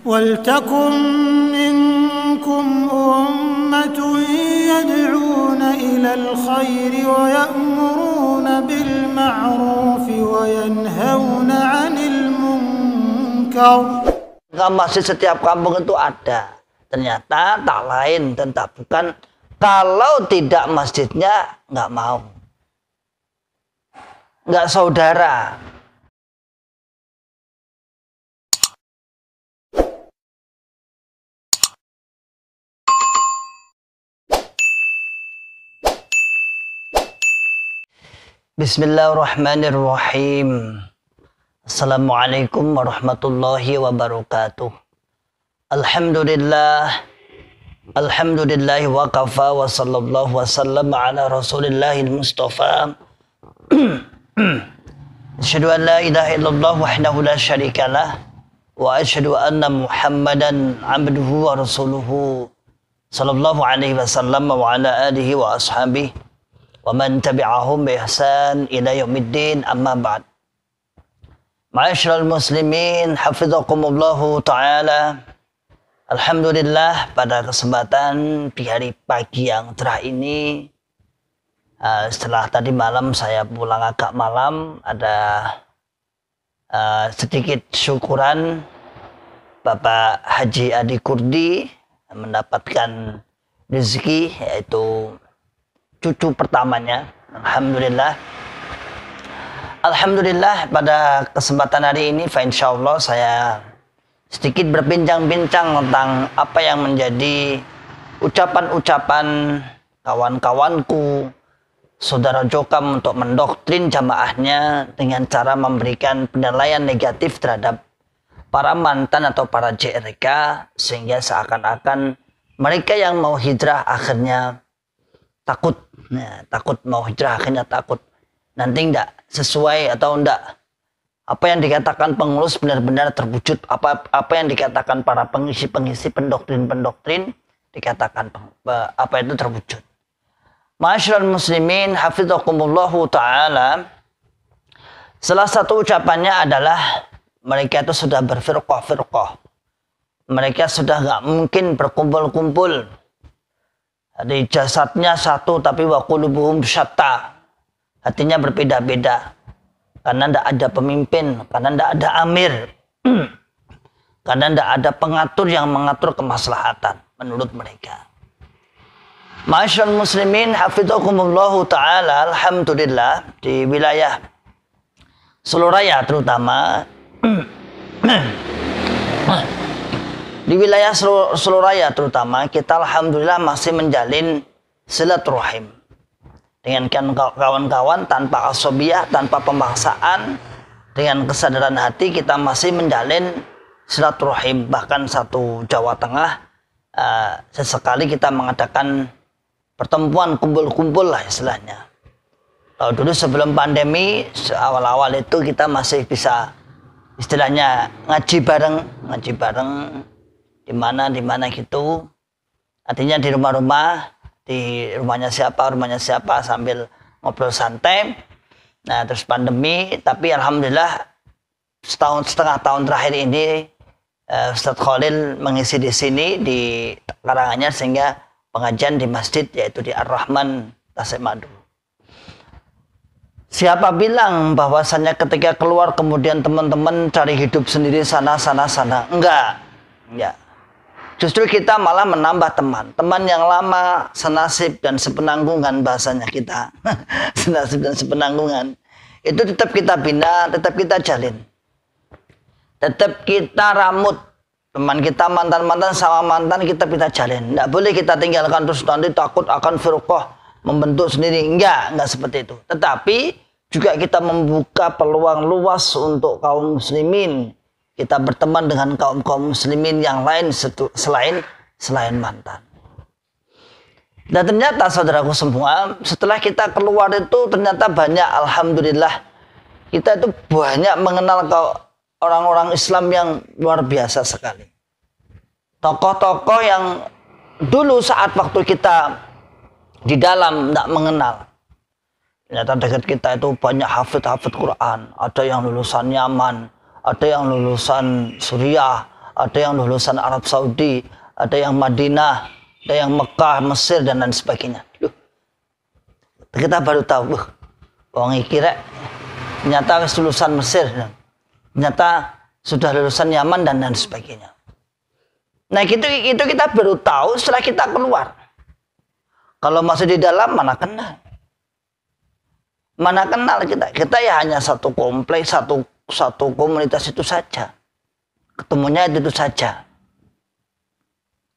وَلْتَكُنْ مِنْكُمْ أُمَّةٌ يَدْعُونَ إِلَى الْخَيْرِ وَيَأْمُرُونَ بِالْمَعْرُوفِ وَيَنْهَوْنَ عَنِ الْمُنْكَرِ. Masjid setiap kampung itu ada. Ternyata tak lain dan tak bukan, kalau tidak masjidnya nggak mau, nggak saudara. Bismillahirrahmanirrahim. Assalamualaikum warahmatullahi wabarakatuh. Alhamdulillah wa kafa wa sallallahu wa sallam ala rasulillahil mustafa. Asyhadu an la ilaha illallah wahdahu la syarikalah wa asyhadu anna Muhammadan abduhu wa rasuluhu sallallahu alaihi wasallam wa ala alihi wa ashabihi wa man tabi'ahum bi ihsan ila yaumiddin, amma ba'd. Ma'asyiral muslimin hafizakumullahu ta'ala. Alhamdulillah, pada kesempatan di hari pagi yang cerah ini, setelah tadi malam saya pulang agak malam, ada sedikit syukuran Bapak Haji Adi Kurdi mendapatkan rezeki, yaitu cucu pertamanya. Alhamdulillah, pada kesempatan hari ini insyaallah saya sedikit berbincang-bincang tentang apa yang menjadi ucapan-ucapan kawan-kawanku, saudara Jokam, untuk mendoktrin jamaahnya dengan cara memberikan penilaian negatif terhadap para mantan atau para JRK, sehingga seakan-akan mereka yang mau hijrah akhirnya takut. Takut mau hijrah akhirnya takut. Nanti enggak sesuai atau enggak apa yang dikatakan pengurus benar-benar terwujud, apa yang dikatakan para pengisi-pengisi pendoktrin dikatakan apa itu terwujud. Ma'asyiral muslimin hafizakumullahu ta'ala. Salah satu ucapannya adalah mereka itu sudah berfirqah-firqah. Mereka sudah enggak mungkin berkumpul-kumpul. Di jasadnya satu tapi wa qulubuhum syatta. Hatinya berbeda-beda. Karena tidak ada pemimpin, karena tidak ada amir, karena tidak ada pengatur yang mengatur kemaslahatan menurut mereka. Ma'asyiral muslimin hafizakumullahu ta'ala. Alhamdulillah, di wilayah Seluraya terutama, di wilayah Seluraya terutama, kita alhamdulillah masih menjalin silaturahim dengan kawan-kawan tanpa asobiyah, tanpa pemaksaan, dengan kesadaran hati kita masih menjalin silaturahim. Bahkan satu Jawa Tengah sesekali kita mengadakan pertemuan kumpul-kumpul lah istilahnya. Kalau dulu sebelum pandemi, awal-awal itu kita masih bisa istilahnya ngaji bareng di mana gitu. Artinya di rumah-rumah, di rumahnya siapa sambil ngobrol santai. Nah, terus pandemi, tapi alhamdulillah setengah tahun terakhir ini Ustadz Khalil mengisi di sini di Karanganyar, sehingga pengajian di masjid yaitu di Ar-Rahman Tasikmalaya. Siapa bilang bahwasannya ketika keluar kemudian teman-teman cari hidup sendiri sana? Enggak. Justru kita malah menambah teman yang lama, senasib dan sepenanggungan, bahasanya kita. Senasib dan sepenanggungan. Itu tetap kita bina, tetap kita jalin. Tetap kita ramut. Teman kita mantan-mantan sama mantan kita jalin. Tidak boleh kita tinggalkan terus nanti takut akan firqah membentuk sendiri. Enggak seperti itu. Tetapi juga kita membuka peluang luas untuk kaum muslimin. Kita berteman dengan kaum muslimin yang lain selain mantan. Dan ternyata saudaraku semua, setelah kita keluar itu ternyata banyak, alhamdulillah, kita itu banyak mengenal orang-orang Islam yang luar biasa sekali. Tokoh-tokoh yang dulu saat waktu kita di dalam tidak mengenal, ternyata dekat kita itu banyak hafid Quran. Ada yang lulusan Yaman, ada yang lulusan Suriah, ada yang lulusan Arab Saudi, ada yang Madinah, ada yang Mekah, Mesir dan lain sebagainya. Loh, kita baru tahu, orang kira ternyata lulusan Mesir, ternyata sudah lulusan Yaman dan lain sebagainya. Nah itu kita baru tahu setelah kita keluar. Kalau masih di dalam mana kenal? Mana kenal kita? Kita ya hanya satu kompleks, satu komunitas itu saja. Ketemunya itu saja.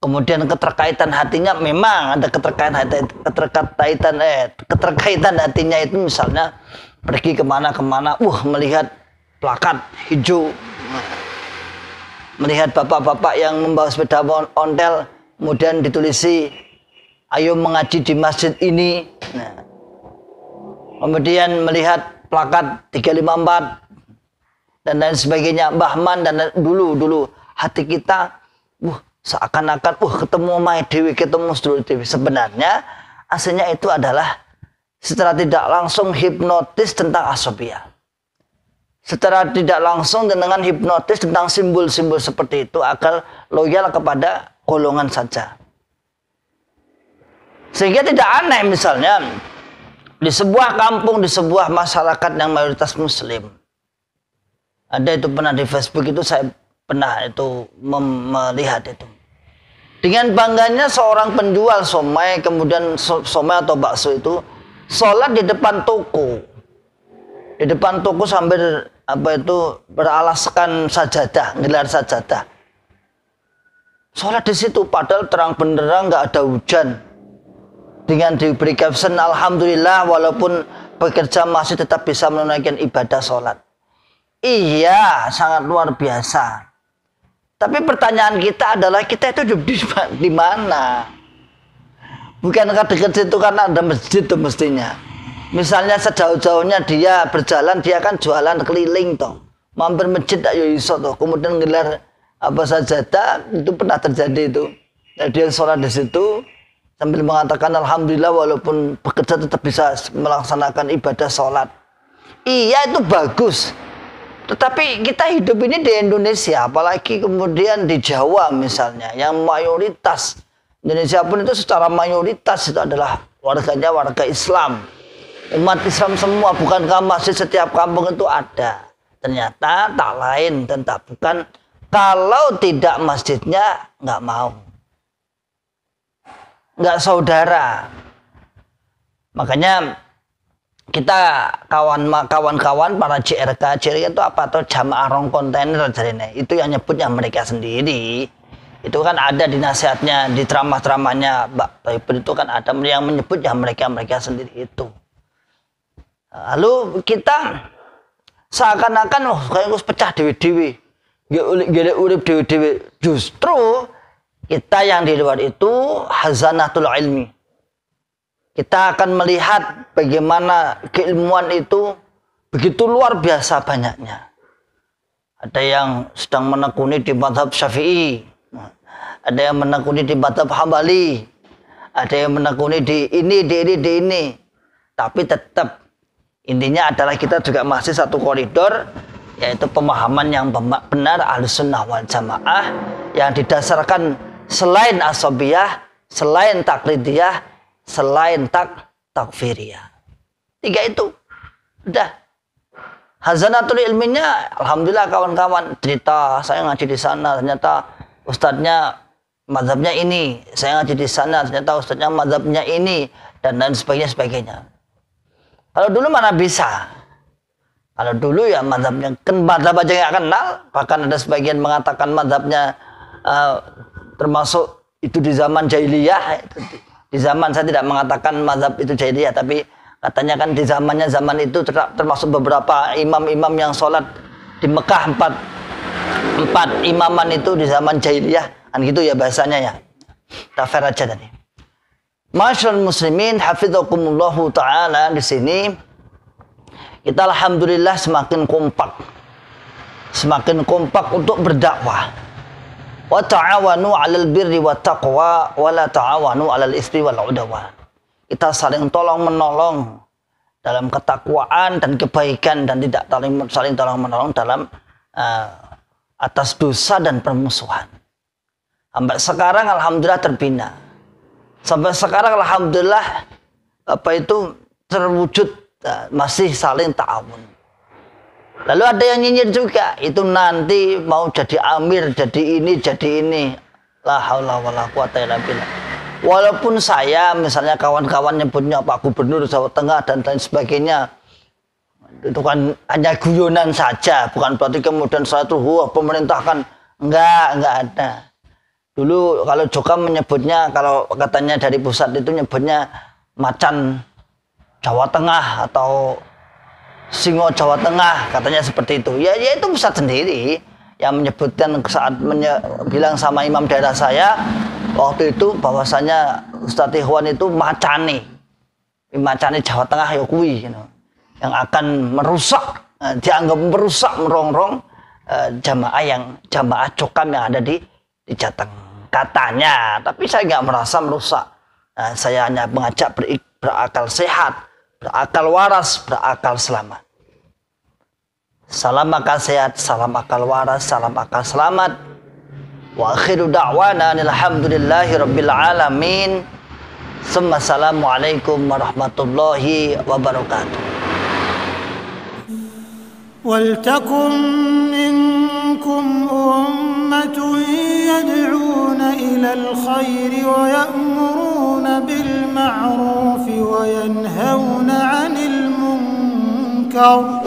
Kemudian keterkaitan hatinya memang ada keterkaitan hatinya itu misalnya pergi kemana-kemana, melihat plakat hijau, melihat bapak-bapak yang membawa sepeda ontel, kemudian ditulisi ayo mengaji di masjid ini. Nah, kemudian melihat plakat 354 dan lain sebagainya, Bahman dan dulu hati kita seakan-akan ketemu Mai Dewi, ketemu Sedulur Dewi. Sebenarnya aslinya itu adalah secara tidak langsung hipnotis tentang asobia. Secara tidak langsung dengan hipnotis tentang simbol-simbol seperti itu agar loyal kepada golongan saja. Sehingga tidak aneh misalnya di sebuah kampung, di sebuah masyarakat yang mayoritas muslim. Ada itu pernah di Facebook itu saya pernah itu melihat itu. Dengan bangganya seorang penjual somai, kemudian somai atau bakso itu sholat di depan toko. Di depan toko sambil beralaskan sajadah, gelar sajadah. Sholat di situ padahal terang benderang, nggak ada hujan. Dengan diberi caption alhamdulillah walaupun bekerja masih tetap bisa menunaikan ibadah sholat. Iya, sangat luar biasa. Tapi pertanyaan kita adalah kita itu hidup di mana? Bukankah dekat situ karena ada masjid tuh mestinya. Misalnya sejauh-jauhnya dia berjalan, dia kan jualan keliling toh. Mampir masjid tak iso toh. Kemudian gelar sajadah itu pernah terjadi itu. Nah, dia sholat di situ sambil mengatakan alhamdulillah walaupun bekerja tetap bisa melaksanakan ibadah sholat. Iya, itu bagus. Tetapi kita hidup ini di Indonesia, apalagi kemudian di Jawa misalnya, yang mayoritas Indonesia pun itu secara mayoritas itu adalah warganya warga Islam. Umat Islam semua, bukankah masjid setiap kampung itu ada? Ternyata tak lain dan tak bukan, kalau tidak masjidnya nggak mau. Nggak saudara. Makanya kita kawan-kawan para JRK itu apa tuh jamaah rong kontainer jadinya. Itu yang nyebutnya mereka sendiri. Itu kan ada di nasihatnya, di ceramah-ceramahnya Mbak Taibur itu kan ada yang menyebutnya mereka sendiri itu. Lalu kita seakan-akan kayak harus pecah dewi-dewi. Gede urip dewi-dewi. Justru kita yang di luar itu hazanatul ilmi. Kita akan melihat bagaimana keilmuan itu begitu luar biasa banyaknya. Ada yang sedang menekuni di mazhab Syafi'i, ada yang menekuni di mazhab Hambali, ada yang menekuni di ini. Tapi tetap intinya adalah kita juga masih satu koridor, yaitu pemahaman yang benar Ahlussunnah wal Jamaah yang didasarkan selain asobiyah, selain taklidiyah, selain takfiriyah. 3 itu udah. Hazanatul ilminya alhamdulillah kawan-kawan cerita saya ngaji di sana ternyata ustadznya mazhabnya ini, saya ngaji di sana ternyata ustadznya mazhabnya ini dan lain sebagainya. Kalau dulu mana bisa? Kalau dulu ya mazhabnya kan mazhab aja nggak kenal, bahkan ada sebagian mengatakan mazhabnya termasuk itu di zaman jahiliyah. Di zaman saya tidak mengatakan mazhab itu jahiliyah, tapi katanya kan di zaman itu termasuk beberapa imam-imam yang sholat di Mekah empat imaman itu di zaman jahiliyah, kan gitu ya bahasanya ya. Tafsir aja tadi. Masyaallah muslimin hafizakumullahu taala, di sini kita alhamdulillah semakin kompak untuk berdakwah. Wa ta'awanu 'alal birri wat taqwa wa la ta'awanu 'alal ismi wal 'udwan. Kita saling tolong-menolong dalam ketakwaan dan kebaikan dan tidak saling tolong-menolong dalam atas dosa dan permusuhan. Sampai sekarang alhamdulillah terbina. Sampai sekarang alhamdulillah terwujud, masih saling ta'awun. Lalu ada yang nyinyir juga, itu nanti mau jadi amir, jadi ini. La haula wala quwata illa billah. Walaupun saya misalnya kawan-kawan nyebutnya Pak Gubernur Jawa Tengah dan lain sebagainya, itu kan hanya guyonan saja, bukan berarti kemudian saya tuh pemerintah kan enggak ada. Dulu kalau Jokam menyebutnya, kalau katanya dari pusat itu nyebutnya macan Jawa Tengah atau singo Jawa Tengah, katanya seperti itu. Ya itu pusat sendiri yang menyebutkan saat bilang sama imam daerah saya waktu itu bahwasanya Ustadz Ikhwan itu macane Jawa Tengah ya kuwi, yang akan merusak, dianggap merusak, merongrong jamaah Jokam yang ada di Jateng katanya. Tapi saya nggak merasa merusak. Saya hanya mengajak berakal sehat, berakal waras, berakal selamat. Salam akal sehat, salam akal waras, salam akal selamat. Wa akhiru da'wana alhamdulillahi rabbil alamin. Assalamualaikum warahmatullahi wabarakatuh. Waltakum minkum ummatun yad'una ilal khairi wa ya'muruna bil ma'rufi wa yanhauna 'anil munkar